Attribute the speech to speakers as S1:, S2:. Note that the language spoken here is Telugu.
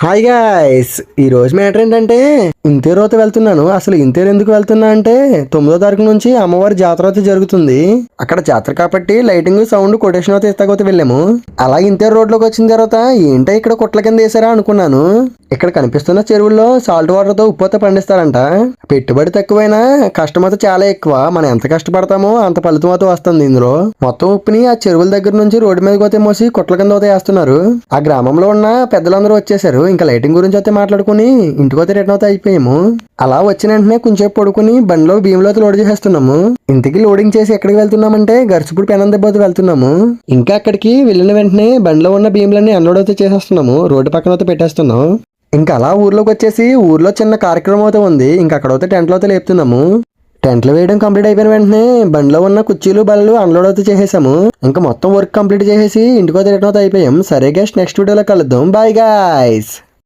S1: హాయ్ గాయ్స్, ఈ రోజు మ్యాటర్ ఏంటంటే ఇంతేరు అయితే వెళ్తున్నాను. అసలు ఇంతేరు ఎందుకు వెళ్తున్నా అంటే 9వ తారీఖు నుంచి అమ్మవారి జాతర అయితే జరుగుతుంది. అక్కడ జాతర కాబట్టి లైటింగ్ సౌండ్ కొటేషన్ అయితే ఇస్తాకపోతే వెళ్ళాము. అలా ఇంతేరు రోడ్లోకి వచ్చిన తర్వాత ఏంటో ఇక్కడ కుట్ల కింద వేసారా అనుకున్నాను. ఇక్కడ కనిపిస్తున్న చెరువుల్లో సాల్ట్ వాటర్ తో ఉప్పు అయితే పండిస్తారంట. పెట్టుబడి తక్కువైనా కష్టం అయితే చాలా ఎక్కువ. మనం ఎంత కష్టపడతామో అంత ఫలితం అయితే వస్తుంది ఇందులో. మొత్తం ఉప్పుని ఆ చెరువుల దగ్గర నుంచి రోడ్డు మీదకి అయితే మోసి కుట్ల కింద అయితే వేస్తున్నారు. ఆ గ్రామంలో ఉన్న పెద్దలందరూ వచ్చేసారు. ఇంకా లైటింగ్ గురించి అయితే మాట్లాడుకుని ఇంటికైతే రిటర్న్ అయితే అయిపోయాము. అలా వచ్చిన వెంటనే కొంచెం పడుకుని బండిలో భీములో అయితే లోడ్ చేసేస్తున్నాము. ఇంటికి లోడింగ్ చేసి ఎక్కడికి వెళ్తున్నామంటే గరిచిపూడి పెనంద పోతే వెళ్తున్నాము. ఇంకా అక్కడికి వెళ్ళిన వెంటనే బండిలో ఉన్న భీములన్నీ అన్లోడ్ అయితే చేసేస్తున్నాము. రోడ్డు పక్కన అయితే పెట్టేస్తున్నాం. ఇంకా అలా ఊర్లోకి వచ్చేసి ఊర్లో చిన్న కార్యక్రమం అయితే ఉంది. ఇంకా అక్కడైతే టెంట్లో అయితే లేపుతున్నాము. టెంట్లు వేయడం కంప్లీట్ అయిపోయిన వెంటనే బండిలో ఉన్న కుర్చీలు బల్లలు అన్లోడ్ అయితే చేసేసాము. ఇంకా మొత్తం వర్క్ కంప్లీట్ చేసేసి ఇంటికి అయితే రిటర్న్ అయితే అయిపోయాం. సరే గైస్, నెక్స్ట్ వీడియోలో కలుద్దాం. Bye guys.